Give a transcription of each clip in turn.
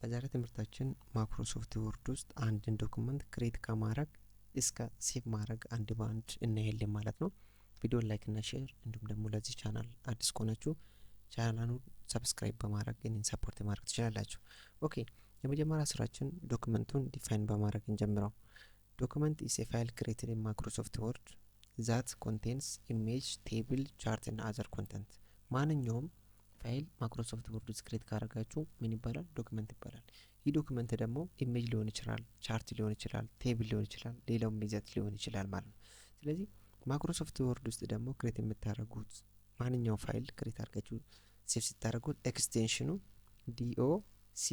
በዛሬ ትምህርታችን ማይክሮሶፍት ወርድ ውስጥ አንድን ዶክመንት ክሬት ከማድረግ እስከ ሴቭ ማድረግ አንድ ባንድ እናያለን ማለት ነው። ቪዲዮን ላይክ እና ሼር እንዲሁም ደግሞ ለዚህ ቻናል አዲስ ከሆናችሁ ቻናሉን ሰብስክራይብ በማድረግ እኔን ሰፖርት ማድረግ ትችላላችሁ። ኦኬ የመጀመሪያ ስራችን ዶክመንቱን ዲፋይን በማድረግ እንጀምረው። ዶክመንት ኢዝ ኤ ፋይል ክሬትድ ኢን ማይክሮሶፍት ወርድ ዛት ኮንቴንስ ኢሜጅ ቴብል ቻርት እና አዘር ኮንተንት። ማንኛውም ፋይል ማይክሮሶፍት ወርድ ውስጥ ክሬት ካደረጋችሁ ምን ይባላል? ዶክመንት ይባላል። ይህ ዶክመንት ደግሞ ኢሜጅ ሊሆን ይችላል፣ ቻርት ሊሆን ይችላል፣ ቴብል ሊሆን ይችላል፣ ሌላውም ይዘት ሊሆን ይችላል ማለት ነው። ስለዚህ ማይክሮሶፍት ወርድ ውስጥ ደግሞ ክሬት የምታደርጉት ማንኛውም ፋይል ክሬት አድርጋችሁ ሴቭ ስታደርጉት ኤክስቴንሽኑ ዶc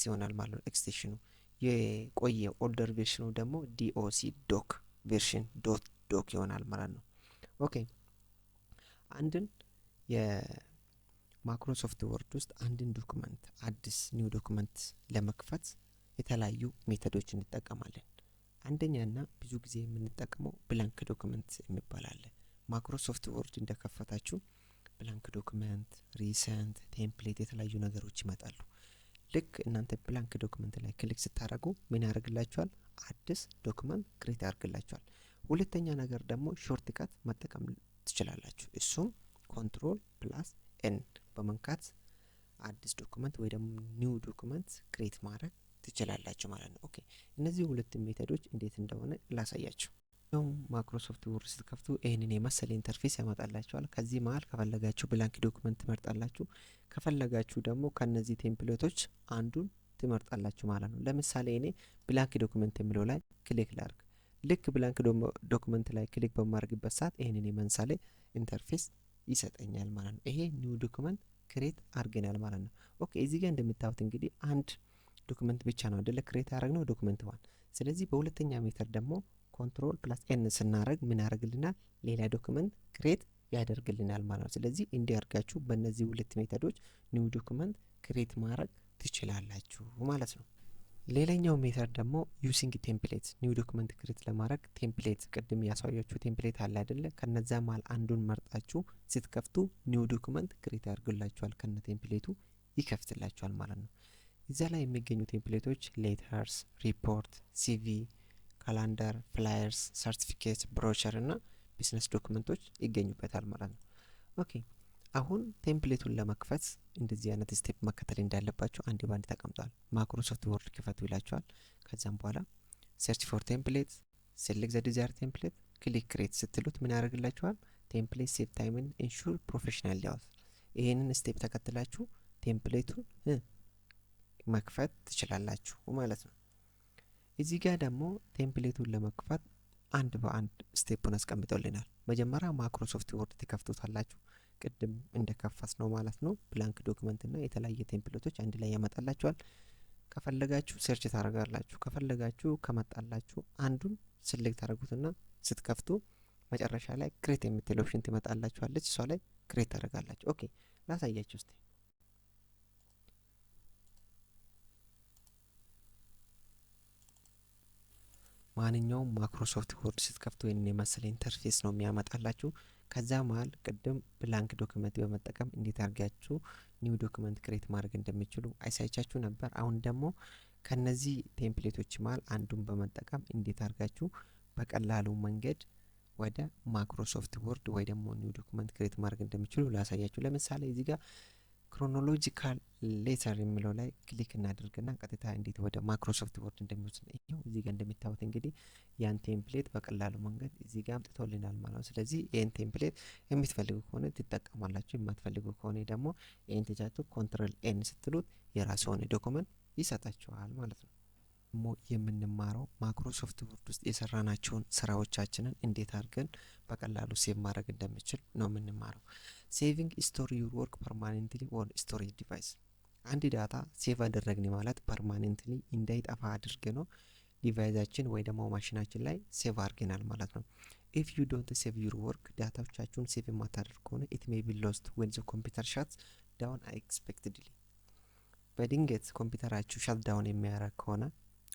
ይሆናል ማለት ነው። ኤክስቴንሽኑ የቆየ ኦልደር ቨርሽኑ ደግሞ ዶc ዶክ ቨርሽን ዶክ ይሆናል ማለት ነው። ኦኬ አንድን የማይክሮሶፍት ወርድ ውስጥ አንድን ዶክመንት አዲስ ኒው ዶክመንት ለመክፈት የተለያዩ ሜቶዶች እንጠቀማለን። አንደኛና ብዙ ጊዜ የምንጠቀመው ብላንክ ዶክመንት የሚባል አለ። ማይክሮሶፍት ወርድ እንደከፈታችሁ ብላንክ ዶክመንት፣ ሪሰንት፣ ቴምፕሌት የተለያዩ ነገሮች ይመጣሉ። ልክ እናንተ ብላንክ ዶክመንት ላይ ክሊክ ስታደርጉ ምን ያደርግላችኋል? አዲስ ዶክመንት ክሬት ያደርግላችኋል። ሁለተኛ ነገር ደግሞ ሾርት ካት መጠቀም ትችላላችሁ። እሱም ኮንትሮል ፕላስ ኤን በመንካት አዲስ ዶክመንት ወይ ደግሞ ኒው ዶክመንት ክሬት ማድረግ ትችላላችሁ ማለት ነው። ኦኬ እነዚህ ሁለት ሜቶዶች እንዴት እንደሆነ ላሳያችሁ። ያው ማይክሮሶፍት ወርድ ስትከፍቱ ይህንን የመሰለ ኢንተርፌስ ያመጣላችኋል። ከዚህ መሀል ከፈለጋችሁ ብላንክ ዶክመንት ትመርጣላችሁ፣ ከፈለጋችሁ ደግሞ ከነዚህ ቴምፕሌቶች አንዱን ትመርጣላችሁ ማለት ነው። ለምሳሌ እኔ ብላንክ ዶክመንት የሚለው ላይ ክሊክ ላድርግ። ልክ ብላንክ ዶክመንት ላይ ክሊክ በማድረግበት ሰዓት ይህንን የመሰለ ኢንተርፌስ ይሰጠኛል ማለት ነው። ይሄ ኒው ዶክመንት ክሬት አድርገናል ማለት ነው። ኦኬ እዚህ ጋር እንደምታዩት እንግዲህ አንድ ዶክመንት ብቻ ነው አይደለ ክሬት ያደረግነው ዶክመንት ዋን። ስለዚህ በሁለተኛ ሜተድ ደግሞ ኮንትሮል ፕላስ ኤን ስናደርግ ምን ያደርግልናል? ሌላ ዶክመንት ክሬት ያደርግልናል ማለት ነው። ስለዚህ እንዲያርጋችሁ በእነዚህ ሁለት ሜተዶች ኒው ዶክመንት ክሬት ማድረግ ትችላላችሁ ማለት ነው። ሌላኛው ሜተድ ደግሞ ዩሲንግ ቴምፕሌት ኒው ዶክመንት ክሬት ለማድረግ ቴምፕሌት ቅድም ያሳያችሁ ቴምፕሌት አለ አይደለ? ከነዛ መሀል አንዱን መርጣችሁ ስትከፍቱ ኒው ዶክመንት ክሬት ያደርግላችኋል፣ ከነ ቴምፕሌቱ ይከፍትላችኋል ማለት ነው። እዛ ላይ የሚገኙ ቴምፕሌቶች ሌተርስ፣ ሪፖርት፣ ሲቪ፣ ካላንደር፣ ፍላየርስ፣ ሰርቲፊኬት፣ ብሮቸር እና ቢዝነስ ዶክመንቶች ይገኙበታል ማለት ነው። ኦኬ አሁን ቴምፕሌቱን ለመክፈት እንደዚህ አይነት ስቴፕ መከተል እንዳለባቸው አንድ ባንድ ተቀምጧል። ማይክሮሶፍት ወርድ ክፈቱ ይላችኋል። ከዛም በኋላ ሰርች ፎር ቴምፕሌት፣ ሴሌክት ዘ ዲዛይር ቴምፕሌት፣ ክሊክ ክሬት ስትሉት ምን ያደርግላችኋል? ቴምፕሌት ሴቭ ታይምን ኢንሹር ፕሮፌሽናል ሌአውት። ይሄንን ስቴፕ ተከትላችሁ ቴምፕሌቱን መክፈት ትችላላችሁ ማለት ነው። እዚህ ጋር ደግሞ ቴምፕሌቱን ለመክፈት አንድ በአንድ ስቴፑን አስቀምጠውልናል። መጀመሪያ ማይክሮሶፍት ወርድ ትከፍቱታላችሁ ቅድም እንደከፈት ነው ማለት ነው። ብላንክ ዶክመንት እና የተለያየ ቴምፕሌቶች አንድ ላይ ያመጣላችኋል። ከፈለጋችሁ ሰርች ታደርጋላችሁ፣ ከፈለጋችሁ ከመጣላችሁ አንዱን ሴሌክት ታደርጉትና ስትከፍቱ መጨረሻ ላይ ክሬት የምትል ኦፕሽን ትመጣላችኋለች። እሷ ላይ ክሬት ታደርጋላችሁ። ኦኬ ላሳያችሁ እስቲ። ማንኛውም ማይክሮሶፍት ወርድ ስትከፍቱ ይህንን የመሰለ ኢንተርፌስ ነው የሚያመጣላችሁ። ከዛ መሀል ቅድም ብላንክ ዶክመንት በመጠቀም እንዴት አድርጋችሁ ኒው ዶክመንት ክሬት ማድረግ እንደሚችሉ አይሳይቻችሁ ነበር። አሁን ደግሞ ከነዚህ ቴምፕሌቶች መሀል አንዱን በመጠቀም እንዴት አድርጋችሁ በቀላሉ መንገድ ወደ ማይክሮሶፍት ወርድ ወይ ደግሞ ኒው ዶክመንት ክሬት ማድረግ እንደሚችሉ ላሳያችሁ። ለምሳሌ እዚህ ጋር ክሮኖሎጂካል ሌተር የሚለው ላይ ክሊክ እናደርግና ቀጥታ እንዴት ወደ ማይክሮሶፍት ወርድ እንደሚወስድ ነው። ይሄው እዚህ ጋር እንደሚታዩት እንግዲህ ያን ቴምፕሌት በቀላሉ መንገድ እዚህ ጋር አምጥቶልናል ማለት ነው። ስለዚህ ይህን ቴምፕሌት የምትፈልጉ ከሆነ ትጠቀማላችሁ፣ የማትፈልጉ ከሆነ ደግሞ ይህን ተጫቱ ኮንትሮል ኤን ስትሉት የራሱ የሆነ ዶክመንት ይሰጣችኋል ማለት ነው። የምንማረው ማይክሮሶፍት ወርድ ውስጥ የሰራናቸውን ስራዎቻችንን እንዴት አድርገን በቀላሉ ሴቭ ማድረግ እንደምችል ነው የምንማረው። ሴቪንግ ስቶር ዩር ወርክ ፐርማኔንትሊ ኦን ስቶሬጅ ዲቫይስ። አንድ ዳታ ሴቭ አደረግን ማለት ፐርማኔንትሊ እንዳይጠፋ አድርገ ነው ዲቫይዛችን ወይ ደግሞ ማሽናችን ላይ ሴቭ አድርገናል ማለት ነው። ኢፍ ዩ ዶንት ሴቭ ዩር ወርክ ዳታዎቻችሁን ሴቭ የማታደርግ ከሆነ ኢት ሜይ ቢ ሎስት ዌን ዘ ኮምፒውተር ሻት ዳውን አንኤክስፔክትድሊ። በድንገት ኮምፒውተራችሁ ሻት ዳውን የሚያደርግ ከሆነ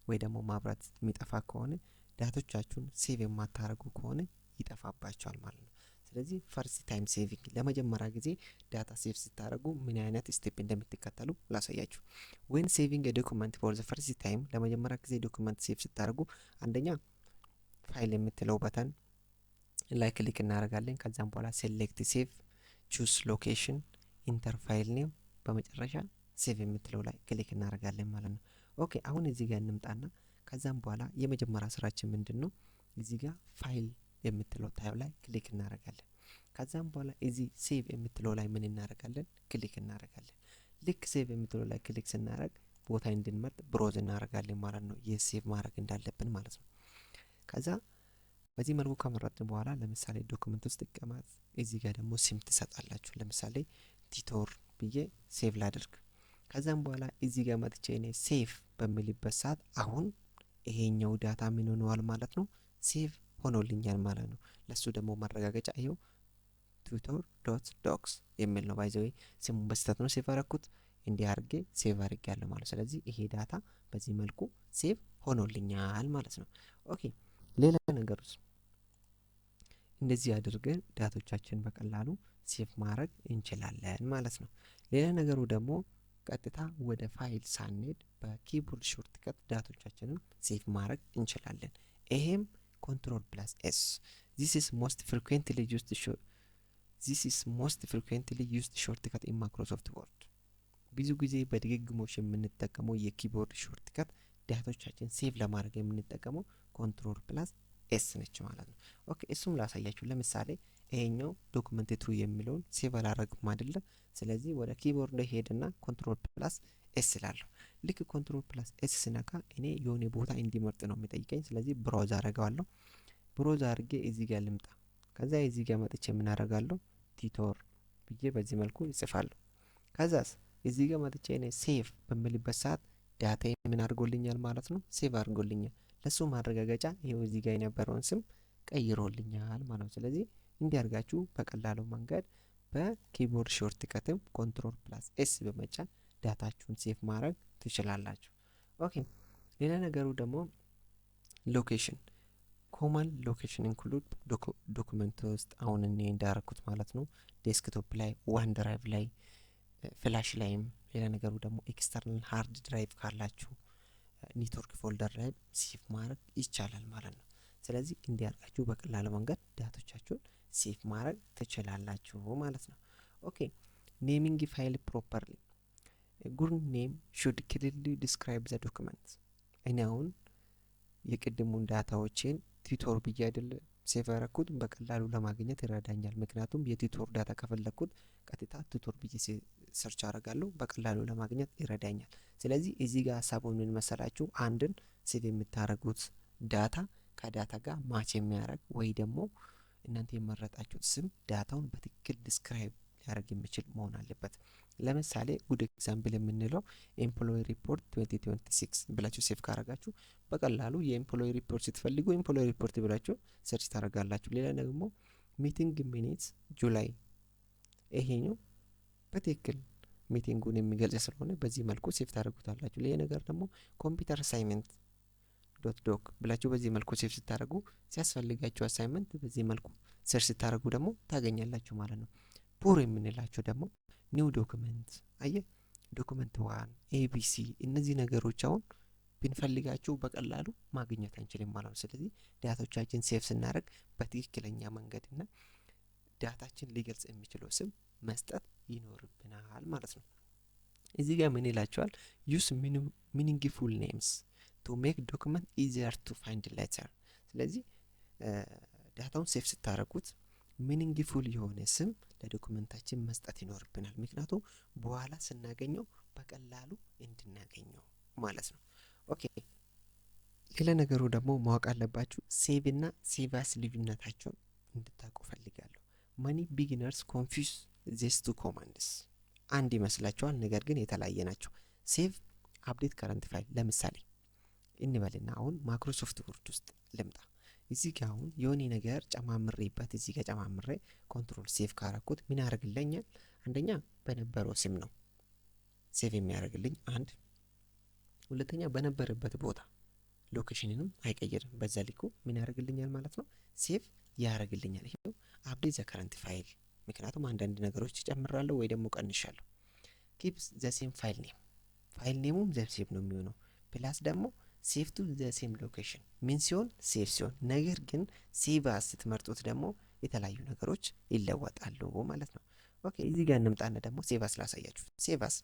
ወይ ደግሞ ማብራት የሚጠፋ ከሆነ ዳቶቻችሁን ሴቭ የማታደርጉ ከሆነ ይጠፋባቸዋል ማለት ነው። ስለዚህ ፈርስት ታይም ሴቪንግ ለመጀመሪያ ጊዜ ዳታ ሴቭ ስታደርጉ ምን አይነት ስቴፕ እንደምትከተሉ ላሳያችሁ። ዌን ሴቪንግ ዶክመንት ፎር ዘ ፈርስት ታይም ለመጀመሪያ ጊዜ ዶክመንት ሴቭ ስታደርጉ አንደኛ ፋይል የምትለው በተን ላይ ክሊክ እናደርጋለን። ከዛም በኋላ ሴሌክት ሴቭ፣ ቹስ ሎኬሽን፣ ኢንተር ፋይል ኔም፣ በመጨረሻ ሴቭ የምትለው ላይ ክሊክ እናደርጋለን ማለት ነው። ኦኬ አሁን እዚህ ጋር እንምጣና ከዛም በኋላ የመጀመሪያ ስራችን ምንድን ነው? እዚህ ጋር ፋይል የምትለው ታብ ላይ ክሊክ እናደርጋለን። ከዛም በኋላ እዚህ ሴቭ የምትለው ላይ ምን እናደርጋለን? ክሊክ እናደርጋለን። ልክ ሴቭ የምትለው ላይ ክሊክ ስናደርግ ቦታ እንድንመርጥ ብሮዝ እናደርጋለን ማለት ነው። የሴቭ ማድረግ እንዳለብን ማለት ነው። ከዛ በዚህ መልኩ ከመረጥን በኋላ ለምሳሌ ዶክመንት ውስጥ ይቀመጥ፣ እዚህ ጋር ደግሞ ስም ትሰጣላችሁ። ለምሳሌ ቲቶር ብዬ ሴቭ ላድርግ። ከዛም በኋላ እዚህ ጋር መጥቼ እኔ ሴቭ በሚልበት ሰዓት አሁን ይሄኛው ዳታ ምን ሆነዋል ማለት ነው? ሴቭ ሆኖልኛል ማለት ነው። ለሱ ደግሞ ማረጋገጫ ይሄው tutor.docs የሚል ነው። ባይዘዌ ስሙን በስተት ነው ሴቭ አረኩት። እንዲህ አድርጌ ሴቭ አድርጌያለሁ ማለት። ስለዚህ ይሄ ዳታ በዚህ መልኩ ሴቭ ሆኖልኛል ማለት ነው። ኦኬ ሌላ ነገርስ እንደዚህ አድርገን ዳቶቻችን በቀላሉ ሴቭ ማድረግ እንችላለን ማለት ነው። ሌላ ነገሩ ደግሞ ቀጥታ ወደ ፋይል ሳንሄድ በኪቦርድ ሾርትከት ዳቶቻችንን ሴቭ ማድረግ እንችላለን። ይሄም ኮንትሮል ፕላስ ኤስ። this is most frequently used shortcut in Microsoft Word። ብዙ ጊዜ በድግግሞሽ የምንጠቀመው የኪቦርድ ሾርትከት ዳቶቻችን ሴቭ ለማድረግ የምንጠቀመው ኮንትሮል ፕላስ ኤስ ነች ማለት ነው። ኦኬ እሱም ላሳያችሁ። ለምሳሌ ይሄኛው ዶክመንት ቱ የሚለውን ሴቭ አላረግም አይደለ? ስለዚህ ወደ ኪቦርድ ላይ ሄድና ኮንትሮል ፕላስ ኤስ እላለሁ። ልክ ኮንትሮል ፕላስ ኤስ ስነካ እኔ የሆነ ቦታ እንዲመርጥ ነው የሚጠይቀኝ። ስለዚህ ብሮዝ አረጋለሁ። ብሮዝ አድርጌ እዚህ ጋር ልምጣ። ከዛ እዚህ ጋር መጥቼ ምን አረጋለሁ? ቲቶር ብዬ በዚህ መልኩ ይጽፋለሁ። ከዛስ እዚህ ጋር መጥቼ እኔ ሴቭ በምልበት ሰዓት ዳታ ምን አድርጎልኛል ማለት ነው? ሴቭ አድርጎልኛል። ለሱ ማረጋገጫ ይሄው እዚህ ጋር የነበረውን ስም ቀይሮልኛል ማለት ነው። ስለዚህ እንዲያርጋችሁ በቀላሉ መንገድ በኪቦርድ ሾርትከትም ኮንትሮል ፕላስ ኤስ በመጫን ዳታችሁን ሴቭ ማድረግ ትችላላችሁ። ኦኬ ሌላ ነገሩ ደግሞ ሎኬሽን ኮመን ሎኬሽን ኢንክሉድ ዶክመንት ውስጥ አሁን እኔ እንዳረኩት ማለት ነው ዴስክቶፕ ላይ፣ ዋን ድራይቭ ላይ፣ ፍላሽ ላይም። ሌላ ነገሩ ደግሞ ኤክስተርናል ሃርድ ድራይቭ ካላችሁ ኔትወርክ ፎልደር ላይ ሴቭ ማድረግ ይቻላል ማለት ነው። ስለዚህ እንዲያርጋችሁ በቀላሉ መንገድ ዳቶቻችሁን ሴቭ ማድረግ ትችላላችሁ ማለት ነው። ኦኬ ኔሚንግ ፋይል ፕሮፐርሊ ጉድ ኔም ሹድ ክሊርሊ ዲስክራይብ ዘ ዶክመንት። እኔ አሁን የቅድሙን ዳታዎችን ቲቶር ብዬ አይደል ሴቭ ያረኩት በቀላሉ ለማግኘት ይረዳኛል። ምክንያቱም የቲቶር ዳታ ከፈለኩት ቀጥታ ቲቶር ብዬ ሰርች አረጋለሁ፣ በቀላሉ ለማግኘት ይረዳኛል። ስለዚህ እዚህ ጋር ሀሳቡን ምን መሰላችሁ? አንድን ሴቭ የምታረጉት ዳታ ከዳታ ጋር ማች የሚያደርግ ወይ ደግሞ እናንተ የመረጣችሁት ስም ዳታውን በትክክል ዲስክራይብ ሊያደርግ የሚችል መሆን አለበት። ለምሳሌ ጉድ ኤግዛምፕል የምንለው ኤምፕሎይ ሪፖርት 2026 ብላችሁ ሴቭ ካረጋችሁ በቀላሉ የኤምፕሎይ ሪፖርት ስትፈልጉ ኤምፕሎይ ሪፖርት ብላችሁ ሰርች ታረጋላችሁ። ሌላ ደግሞ ሚቲንግ ሚኒትስ ጁላይ፣ ይሄኛው በትክክል ሚቲንጉን የሚገልጽ ስለሆነ በዚህ መልኩ ሴቭ ታደርጉታላችሁ። ሌላ ነገር ደግሞ ኮምፒውተር አሳይመንት .doc ብላችሁ በዚህ መልኩ ሴቭ ስታደርጉ ሲያስፈልጋችሁ አሳይመንት በዚህ መልኩ ሰርች ስታደርጉ ደግሞ ታገኛላችሁ ማለት ነው። ፑር የምንላቸው ደግሞ ኒው ዶክመንት፣ አየ ዶክመንት 1 ኤቢሲ፣ እነዚህ ነገሮች አሁን ብንፈልጋቸው በቀላሉ ማግኘት አንችልም ማለት ነው። ስለዚህ ዳታዎቻችን ሴቭ ስናደርግ በትክክለኛ መንገድና ዳታችን ሊገልጽ የሚችለው ስም መስጠት ይኖርብናል ማለት ነው። እዚህ ጋር ምን ይላቸዋል? ዩስ ሚኒንግፉል ኔምስ ቱ ሜክ ዶክመንት ኢዚየር ቱ ፋይንድ ሌተር። ስለዚህ ዳታውን ሴቭ ስታደርጉት ሚኒንግፉል የሆነ ስም ለዶክመንታችን መስጠት ይኖርብናል። ምክንያቱም በኋላ ስናገኘው በቀላሉ እንድናገኘው ማለት ነው። ኦኬ ሌላ ነገሩ ደግሞ ማወቅ አለባችሁ ሴቭ እና ሴቭ አስ ልዩነታቸውን እንድታውቁ ፈልጋለሁ። ማኒ ቢጊነርስ ኮንፊውዝ ዚስ ቱ ኮማንድስ። አንድ ይመስላችኋል፣ ነገር ግን የተለያየ ናቸው። ሴቭ አፕዴት ከረንት ፋይል ለምሳሌ እንበልና አሁን ማይክሮሶፍት ወርድ ውስጥ ልምጣ። እዚህ ጋር አሁን የሆነ ነገር ጨማምሬበት እዚህ ጋር ጨማምሬ ኮንትሮል ሴቭ ካረኩት ምን ያደርግልኛል? አንደኛ በነበረው ስም ነው ሴቭ የሚያደርግልኝ አንድ፣ ሁለተኛ በነበረበት ቦታ ሎኬሽንንም አይቀይርም። በዛ ልኩ ምን ያደርግልኛል ማለት ነው ሴቭ ያደርግልኛል። ይሄው አፕዴት ዘ ከረንት ፋይል፣ ምክንያቱም አንዳንድ ነገሮች ጨምራለሁ ወይ ደግሞ ቀንሻለሁ። ኪፕስ ዘ ሴም ፋይል ኔም፣ ፋይል ኔሙም ዘ ሴም ነው የሚሆነው። ፕላስ ደግሞ ሴቭ ቱ ዘ ሴም ሎኬሽን ምን ሲሆን ሴቭ ሲሆን፣ ነገር ግን ሴቭ አስ ስትመርጡት ደግሞ የተለያዩ ነገሮች ይለወጣሉ ማለት ነው። ኦኬ እዚህ ጋር እንምጣና ደግሞ ሴቭ አስ ላሳያችሁ። ሴቭ አስ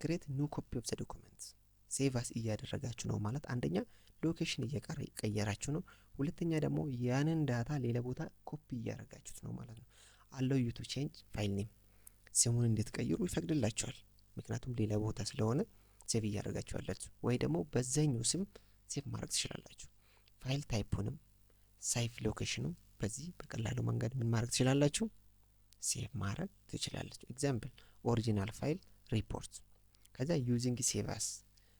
ክሬት ኒው ኮፒ ኦፍ ዘ ዶክመንት። ሴቭ አስ እያደረጋችሁ ነው ማለት አንደኛ ሎኬሽን እየቀየራችሁ ነው፣ ሁለተኛ ደግሞ ያንን ዳታ ሌላ ቦታ ኮፒ እያደረጋችሁት ነው ማለት ነው። አለው ዩ ቱ ቼንጅ ፋይል ኔም፣ ስሙን እንድትቀይሩ ይፈቅድላችኋል። ምክንያቱም ሌላ ቦታ ስለሆነ ሴቭ እያደረጋችሁ ያላችሁ፣ ወይ ደግሞ በዛኛው ስም ሴቭ ማድረግ ትችላላችሁ። ፋይል ታይፑንም ሳይፍ ሎኬሽኑም በዚህ በቀላሉ መንገድ ምን ማድረግ ትችላላችሁ? ሴቭ ማድረግ ትችላላችሁ። ኤግዛምፕል ኦሪጂናል ፋይል ሪፖርት፣ ከዛ ዩዚንግ ሴቭ አስ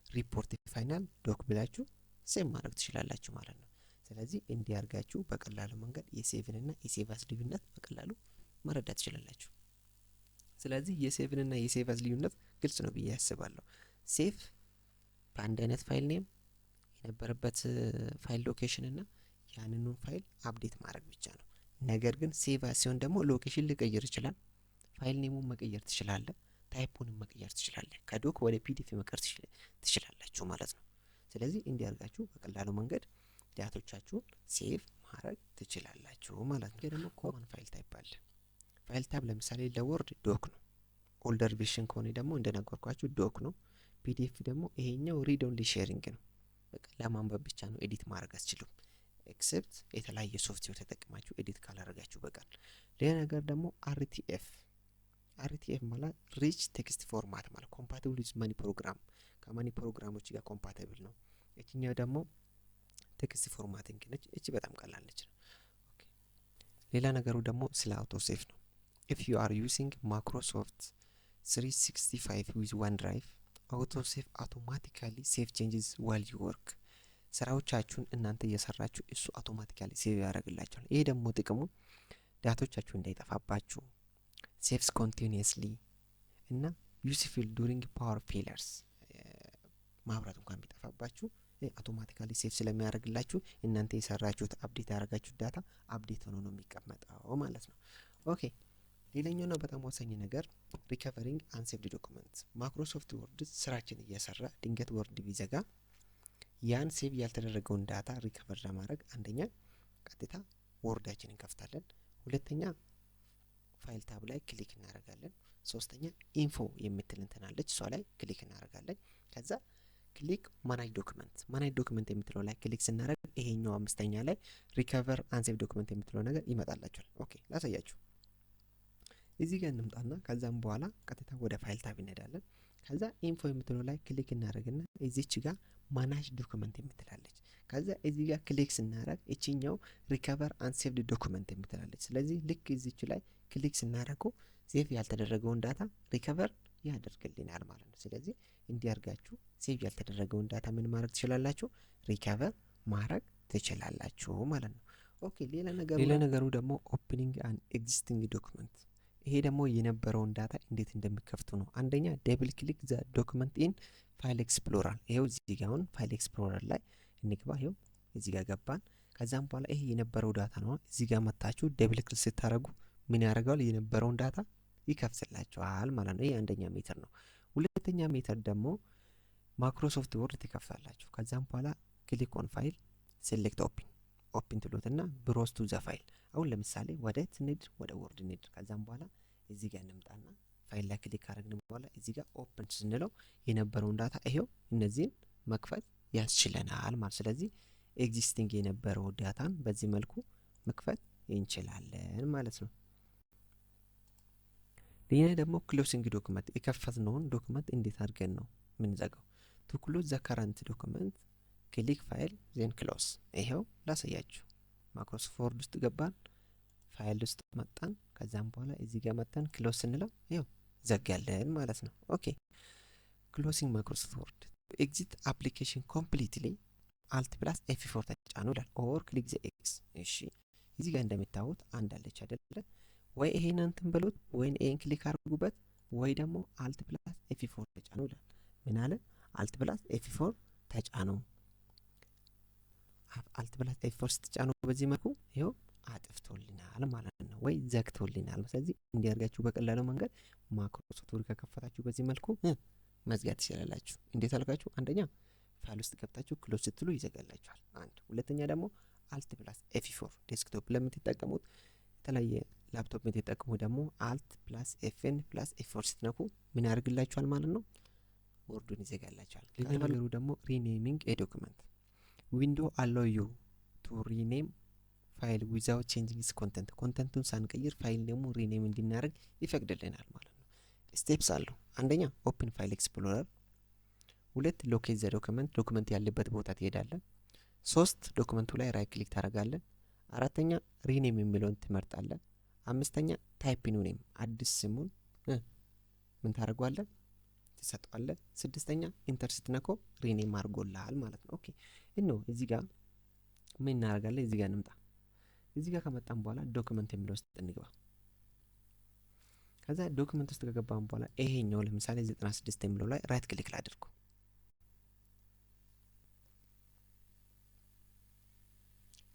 ሪፖርት ፋይናል ዶክ ብላችሁ ሴቭ ማድረግ ትችላላችሁ ማለት ነው። ስለዚህ እንዲያርጋችሁ በቀላሉ መንገድ የሴቭን እና የሴቭ አስ ልዩነት በቀላሉ መረዳት ትችላላችሁ። ስለዚህ የሴቭን እና የሴቭ አስ ልዩነት ግልጽ ነው ብዬ ያስባለሁ። ሴቭ በአንድ አይነት ፋይል ኔም የነበረበት ፋይል ሎኬሽን እና ያንኑ ፋይል አፕዴት ማድረግ ብቻ ነው። ነገር ግን ሴቭ አስ ሲሆን ደግሞ ሎኬሽን ሊቀይር ይችላል፣ ፋይል ኔሙን መቀየር ትችላለህ፣ ታይፑንም መቀየር ትችላለህ፣ ከዶክ ወደ ፒዲኤፍ መቀየር ትችላላችሁ ማለት ነው። ስለዚህ እንዲያርጋችሁ በቀላሉ መንገድ ዳቶቻችሁን ሴቭ ማድረግ ትችላላችሁ ማለት ነው። ደግሞ ኮመን ፋይል ታይፕ አለ። ፋይል ታይፕ ለምሳሌ ለወርድ ዶክ ነው። ኦልደር ቪዥን ከሆነ ደግሞ እንደነገርኳችሁ ዶክ ነው። ፒዲኤፍ ደግሞ ይሄኛው ሪድ ኦንሊ ሼሪንግ ነው። በቃ ለማንበብ ብቻ ነው፣ ኤዲት ማድረግ አትችሉም። ኤክሴፕት የተለያየ ሶፍትዌር ተጠቅማችሁ ኤዲት ካላደረጋችሁ በቃል። ሌላ ነገር ደግሞ አርቲኤፍ ማለት ሪች ቴክስት ፎርማት ማለት ኮምፓቲብል ዊዝ ማኒ ፕሮግራም፣ ከማኒ ፕሮግራሞች ጋር ኮምፓቲብል ነው። እቺኛው ደግሞ ቴክስት ፎርማቲንግ ነች። እቺ በጣም ቀላል ነች ነው። ኦኬ ሌላ ነገሩ ደግሞ ስለ አውቶ ሴቭ ነው። ኢፍ ዩ አር ዩዚንግ ማይክሮሶፍት 365 ዊዝ ዋን ድራይቭ አውቶ ሴቭ አውቶማቲካሊ ሴቭ ቼንጅስ ዋይል ዩ ወርክ። ስራዎቻችሁን እናንተ እየሰራችሁ እሱ አውቶማቲካሊ ሴቭ ያደርግላችኋል። ይሄ ደግሞ ጥቅሙ ዳቶቻችሁ እንዳይጠፋባችሁ፣ ሴቭስ ኮንቲኒየስሊ እና ዩስፉል ዱሪንግ ፓወር ፌለርስ፣ ማብራት እንኳን ቢጠፋባችሁ አውቶማቲካሊ ሴቭ ስለሚያደርግላችሁ እናንተ የሰራችሁት አፕዴት ያደረጋችሁት ዳታ አፕዴት ሆኖ ነው የሚቀመጠው ማለት ነው። ኦኬ ሌላኛውና በጣም ወሳኝ ነገር ሪከቨሪንግ አንሴቭድ ዶክመንት። ማይክሮሶፍት ወርድ ስራችን እየሰራ ድንገት ወርድ ቢዘጋ ያን ሴቭ ያልተደረገውን ዳታ ሪከቨር ለማድረግ አንደኛ ቀጥታ ወርዳችንን እንከፍታለን፣ ሁለተኛ ፋይል ታብ ላይ ክሊክ እናደርጋለን፣ ሶስተኛ ኢንፎ የምትል እንትናለች እሷ ላይ ክሊክ እናደርጋለን። ከዛ ክሊክ ማናጅ ዶክመንት የምትለው ላይ ክሊክ ስናደርግ ይሄኛው አምስተኛ ላይ ሪከቨር አንሴቭ ዶክመንት የምትለው ነገር ይመጣላችኋል። ኦኬ ላሳያችሁ። እዚህ ጋር እንምጣና ከዛም በኋላ ቀጥታ ወደ ፋይል ታብ እንሄዳለን። ከዛ ኢንፎ የምትለው ላይ ክሊክ እናደርግና እዚች ጋር ማናጅ ዶክመንት የምትላለች። ከዛ እዚህ ጋር ክሊክ ስናደርግ እቺኛው ሪከቨር አንሴቭድ ዶክመንት የምትላለች። ስለዚህ ልክ እዚች ላይ ክሊክ ስናደርገው ሴቭ ያልተደረገውን ዳታ ሪከቨር ያደርግልናል ማለት ነው። ስለዚህ እንዲያርጋችሁ ሴቭ ያልተደረገውን ዳታ ምን ማድረግ ትችላላችሁ? ሪከቨር ማድረግ ትችላላችሁ ማለት ነው። ኦኬ ሌላ ነገሩ ደግሞ ኦፕኒንግ አን ኤግዚስቲንግ ዶክመንት። ይሄ ደግሞ የነበረውን ዳታ እንዴት እንደሚከፍቱ ነው። አንደኛ ደብል ክሊክ ዘ ዶክመንት ኢን ፋይል ኤክስፕሎረር። ይሄው እዚህ ጋር አሁን ፋይል ኤክስፕሎረር ላይ እንግባ። ይሄው እዚህ ጋር ገባን። ከዛም በኋላ ይሄ የነበረው ዳታ ነው። እዚህ ጋር መታችሁ ደብል ክሊክ ስታደርጉ ምን ያደርጋል? የነበረውን ዳታ ይከፍትላችኋል ማለት ነው። ይሄ አንደኛ ሜተድ ነው። ሁለተኛ ሜተድ ደግሞ ማይክሮሶፍት ወርድ ትከፍታላችሁ። ከዛም በኋላ ክሊክ ኦን ፋይል ሴሌክት ኦፕን ትሉትና ብሮዝ ቱ ዘ ፋይል። አሁን ለምሳሌ ወደ ትንድ ወደ ወርድ እንሂድ። ከዛም በኋላ እዚህ ጋር እንምጣና ፋይል ላይ ክሊክ ካደረግን በኋላ እዚህ ጋር ኦፕን ስንለው የነበረውን ዳታ ይሄው እነዚህን መክፈት ያስችለናል ማለት። ስለዚህ ኤግዚስቲንግ የነበረው ዳታን በዚህ መልኩ መክፈት እንችላለን ማለት ነው። ሌላ ደግሞ ክሎሲንግ ዶክመንት፣ የከፈትነውን ዶክመንት እንዴት አድርገን ነው ምንዘጋው? ቱ ክሎዝ ዘ ከረንት ዶክመንት ክሊክ ፋይል ዜን ክሎስ። ይሄው ላሳያችሁ። ማይክሮሶፍት ወርድ ውስጥ ገባን፣ ፋይል ውስጥ መጣን። ከዛም በኋላ እዚህ ጋር መጣን ክሎስ ስንለው ይሄው ዘጋለን ማለት ነው። ኦኬ ክሎሲንግ ማይክሮሶፍት ወርድ ኤግዚት አፕሊኬሽን ኮምፕሊትሊ አልት ፕላስ ኤፍ4 ተጫኑ ይላል። ኦር ክሊክ ዘ ኤክስ። እሺ እዚህ ጋር እንደምታዩት አንድ አለች አይደለ? ወይ ይሄን እንትን በሉት ወይ ይሄን ክሊክ አድርጉበት ወይ ደግሞ አልት ፕላስ ኤፍ4 ተጫኑ ይላል። ምን አለ? አልት ፕላስ ኤፍ4 ተጫኑ። አልት ፕላስ ኤፍ4 ስትጫኑ በዚህ መልኩ ይሄው አጥፍቶልናል ማለት ነው፣ ወይ ዘግቶልናል። ስለዚህ እንዲያርጋችሁ በቀላሉ መንገድ ማይክሮሶፍት ወርድ ከከፈታችሁ በዚህ መልኩ መዝጋት ትችላላችሁ። እንዴት አልጋችሁ? አንደኛ ፋይል ውስጥ ገብታችሁ ክሎዝ ስትሉ ይዘጋላችኋል። አንድ ሁለተኛ ደግሞ አልት ፕላስ ኤፍ4 ዴስክቶፕ ለምትጠቀሙት የተለያየ ላፕቶፕ የምትጠቀሙ ደግሞ አልት ፕላስ ኤፍኤን ፕላስ ኤፍ4 ስትነኩ ምን ያደርግላችኋል ማለት ነው? ወርዱን ይዘጋላችኋል። ሌላ ነገሩ ደግሞ ሪኔሚንግ ኤ ዶክመንት ዊንዶ አለው ዩ ቱ ሪኔም ፋይል ዊዛውት ቼንጂንግ ኮንተንት ኮንተንቱን ሳንቀይር ፋይል ደግሞ ሪኔም እንድናደርግ ይፈቅድልናል ማለት ነው። ስቴፕስ አለው። አንደኛ ኦፕን ፋይል ኤክስፕሎረር፣ ሁለት ሎኬት ዘ ዶክመንት ዶክመንት ያለበት ቦታ ትሄዳለን። ሶስት ዶክመንቱ ላይ ራይት ክሊክ ታደርጋለን። አራተኛ ሪኔም የሚለውን ትመርጣለን። አምስተኛ ታይፕ ኒው ኔም አዲስ ስሙን ምን ታደርጓለን ትሰጠዋለን። ስድስተኛ ኢንተር ስትነኮ ሪኔም አድርጎልሃል ማለት ነው። ኦኬ እኖ እዚህ ጋር ምን እናደርጋለን? እዚህ ጋር እንምጣ። እዚህ ጋር ከመጣን በኋላ ዶክመንት የሚለው ውስጥ እንግባ። ከዛ ዶክመንት ውስጥ ከገባን በኋላ ይሄኛው ለምሳሌ 96 የሚለው ላይ ራይት ክሊክ ላድርጉ።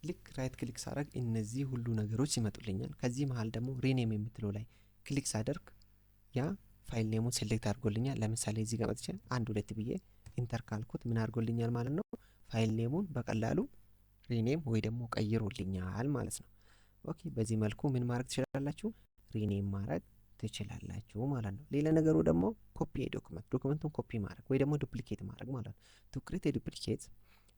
ልክ ራይት ክሊክ ሳደርግ እነዚህ ሁሉ ነገሮች ይመጡልኛል። ከዚህ መሀል ደግሞ ሪኔም የምትለው ላይ ክሊክ ሳደርግ ያ ፋይል ኔሙን ሴሌክት አድርጎልኛል። ለምሳሌ እዚህ ጋር መጥቼ 1 2 ብዬ ኢንተር ካልኩት ምን አድርጎልኛል ማለት ነው? ፋይል ኔሙን በቀላሉ ሪኔም ወይ ደግሞ ቀይሮልኛል ማለት ነው። ኦኬ በዚህ መልኩ ምን ማድረግ ትችላላችሁ? ሪኔም ማድረግ ትችላላችሁ ማለት ነው። ሌላ ነገሩ ደግሞ ኮፒ ዶክመንት ዶክመንቱን ኮፒ ማድረግ ወይ ደግሞ ዱፕሊኬት ማድረግ ማለት ነው። ቱ ክሬት ዱፕሊኬት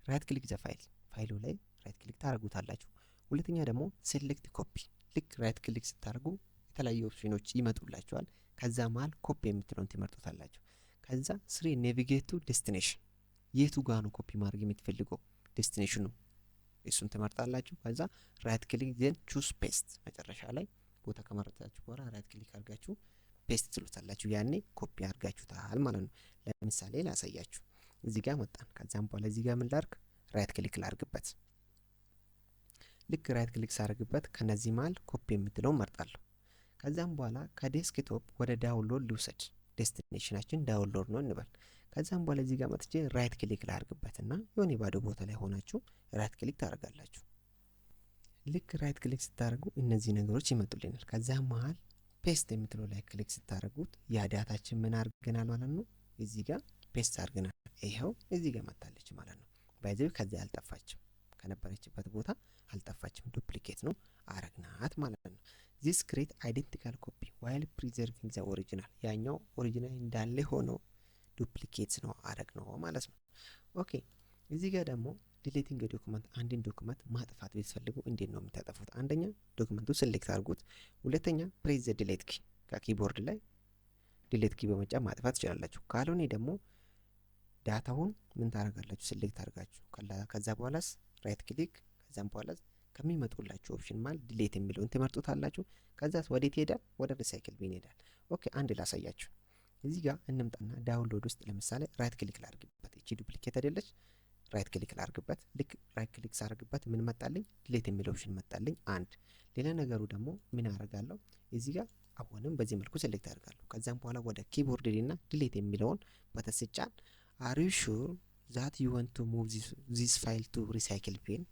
ራይት ክሊክ ዘ ፋይል ፋይሉ ላይ ራይት ክሊክ ታደርጉታላችሁ። ሁለተኛ ደግሞ ሴሌክት ኮፒ ልክ ራይት ክሊክ ስታደርጉ የተለያዩ ኦፕሽኖች ይመጡላችኋል። ከዛ መሀል ኮፒ የምትለውን ትመርጡታላችሁ። ከዛ ስሪ ኔቪጌት ቱ ዴስቲኔሽን የቱ ጋር ነው ኮፒ ማድረግ የምትፈልገው ዴስቲኔሽኑ እሱን ትመርጣላችሁ። ከዛ ራይት ክሊክ ዜን ቹስ ፔስት መጨረሻ ላይ ቦታ ከመረጣችሁ በኋላ ራይት ክሊክ አድርጋችሁ ፔስት ትሉታላችሁ። ያኔ ኮፒ አድርጋችሁታል ማለት ነው። ለምሳሌ ላሳያችሁ። እዚህ ጋር መጣን። ከዛም በኋላ እዚህ ጋር ምን ላድርግ? ራይት ክሊክ ላድርግበት። ልክ ራይት ክሊክ ሳደርግበት ከነዚህ መሀል ኮፒ የምትለውን መርጣለሁ። ከዛም በኋላ ከዴስክቶፕ ወደ ዳውንሎድ ልውሰድ። ዴስቲኔሽናችን ዳውንሎድ ነው እንበል። ከዛም በኋላ እዚህ ጋር መጥቼ ራይት ክሊክ ላድርግበትና የሆነ ባዶ ቦታ ላይ ሆናችሁ ራይት ክሊክ ታደርጋላችሁ። ልክ ራይት ክሊክ ስታደርጉ እነዚህ ነገሮች ይመጡልናል። ከዛም መሀል ፔስት የምትለው ላይ ክሊክ ስታደርጉት ያ ዳታችን ምን አድርገናል ማለት ነው? እዚህ ጋር ፔስት አድርገናል። ይኸው እዚህ ጋር መጣለች ማለት ነው። ባይዘው ከዚህ አልጠፋችም፣ ከነበረችበት ቦታ አልጠፋችም። ዱፕሊኬት ነው አረግናት ማለት ነው። ዚስ ክሬት አይዴንቲካል ኮፒ ዋይል ፕሪዘርቪንግ ዘ ኦሪጂናል ያኛው ኦሪጂናል እንዳለ ሆኖ ዱፕሊኬት ነው አረግ ነው ማለት ነው። ኦኬ እዚህ ጋር ደግሞ ዲሌቲንግ ዶክመንት አንድን ዶክመንት ማጥፋት ብትፈልጉ እንዴት ነው የምታጠፉት? አንደኛ ዶክመንቱ ሴሌክት አድርጉት። ሁለተኛ ፕሬስ ዘ ዲሌት ኪ ከኪቦርድ ላይ ዲሌት ኪ በመጫን ማጥፋት ትችላላችሁ። ካልሆነ ደግሞ ዳታውን ምን ታደርጋላችሁ? ሴሌክት አድርጋችሁ ከዛ በኋላስ ራይት ክሊክ ከዛም በኋላ ከሚመጡላችሁ ኦፕሽን ማለት ዲሌት የሚለውን ትመርጡታላችሁ። ከዛስ ወዴት ይሄዳል? ወደ ሪሳይክል ቢን ይሄዳል። ኦኬ አንድ ላሳያችሁ። እዚህ ጋር እንምጣና ዳውንሎድ ውስጥ ለምሳሌ ራይት ክሊክ ላድርግበት። እቺ ዱፕሊኬት አይደለች? ራይት ክሊክ ላድርግበት። ልክ ራይት ክሊክ ሳደርግበት ምን መጣልኝ? ዲሌት የሚለው ኦፕሽን መጣልኝ። አንድ ሌላ ነገሩ ደግሞ ምን አደርጋለሁ? እዚህ ጋር አሁንም በዚህ መልኩ ሴሌክት አድርጋለሁ። ከዛም በኋላ ወደ ኪቦርድ ዲና ዲሌት የሚለውን በተስጫን አር ዩ ሹር ዛት ዩ ዋንት ቱ ሙቭ ዚስ ፋይል ቱ ሪሳይክል ቢን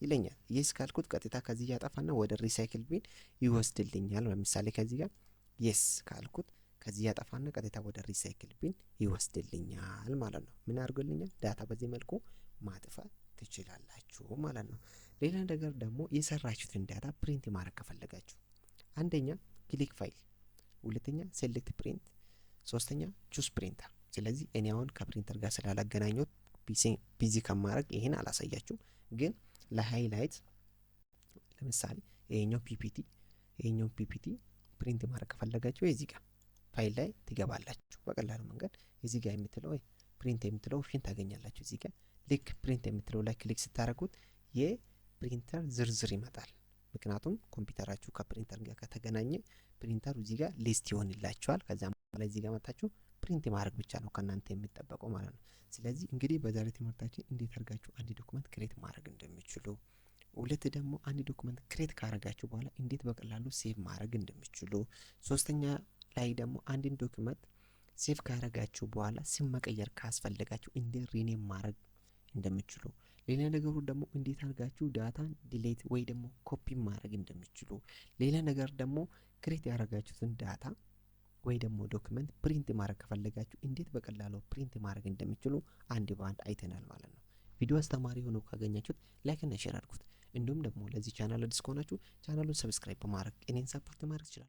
ይለኛል። የስ ካልኩት ቀጥታ ከዚህ ያጠፋና ወደ ሪሳይክል ቢን ይወስድልኛል። ለምሳሌ ከዚህ ጋር የስ ካልኩት ከዚህ ያጠፋና ቀጥታ ወደ ሪሳይክል ቢን ይወስድልኛል ማለት ነው። ምን አድርጎልኛል? ዳታ በዚህ መልኩ ማጥፋት ትችላላችሁ ማለት ነው። ሌላ ነገር ደግሞ የሰራችሁትን ዳታ ፕሪንት ማድረግ ከፈለጋችሁ አንደኛ ክሊክ ፋይል፣ ሁለተኛ ሴሌክት ፕሪንት፣ ሶስተኛ ቹስ ፕሪንተር። ስለዚህ እኔ አሁን ከፕሪንተር ጋር ስላላገናኘሁት ቢዚ ከማድረግ ይሄን አላሳያችሁም። ግን ለሃይላይት ለምሳሌ ይሄኛው ፒፒቲ ፕሪንት ማድረግ ከፈለጋችሁ እዚህ ጋር ፋይል ላይ ትገባላችሁ። በቀላሉ መንገድ እዚህ ጋር የምትለው ፕሪንት የምትለው ኦፕሽን ታገኛላችሁ። እዚህ ጋር ልክ ፕሪንት የምትለው ላይ ክሊክ ስታደርጉት የፕሪንተር ዝርዝር ይመጣል። ምክንያቱም ኮምፒውተራችሁ ከፕሪንተር ጋር ከተገናኘ ፕሪንተሩ እዚህ ጋር ሊስት ይሆንላችኋል። ከዛም በኋላ እዚህ ጋር መጣችሁ ፕሪንት ማድረግ ብቻ ነው ከእናንተ የሚጠበቀው ማለት ነው። ስለዚህ እንግዲህ በዛሬ ትምህርታችን እንዴት አድርጋችሁ አንድ ዶክመንት ክሬት ማድረግ እንደምትችሉ፣ ሁለት ደግሞ አንድ ዶክመንት ክሬት ካደረጋችሁ በኋላ እንዴት በቀላሉ ሴቭ ማድረግ እንደምትችሉ፣ ሶስተኛ ላይ ደግሞ አንድን ዶክመንት ሴቭ ካደረጋችሁ በኋላ ስም መቀየር ካስፈለጋችሁ እንዴት ሪኔም ማድረግ እንደምትችሉ፣ ሌላ ነገሩ ደግሞ እንዴት አድርጋችሁ ዳታን ዲሌት ወይ ደግሞ ኮፒ ማድረግ እንደምትችሉ፣ ሌላ ነገር ደግሞ ክሬት ያደረጋችሁትን ዳታ ወይ ደግሞ ዶክመንት ፕሪንት ማድረግ ከፈለጋችሁ እንዴት በቀላሉ ፕሪንት ማድረግ እንደምትችሉ አንድ በአንድ አይተናል ማለት ነው። ቪዲዮ አስተማሪ ሆኖ ካገኛችሁት ላይክ እና ሼር አድርጉት። እንዲሁም ደግሞ ለዚህ ቻናል አዲስ ከሆናችሁ ቻናሉን ሰብስክራይብ በማድረግ እኔን ሰፖርት ማድረግ ይችላል።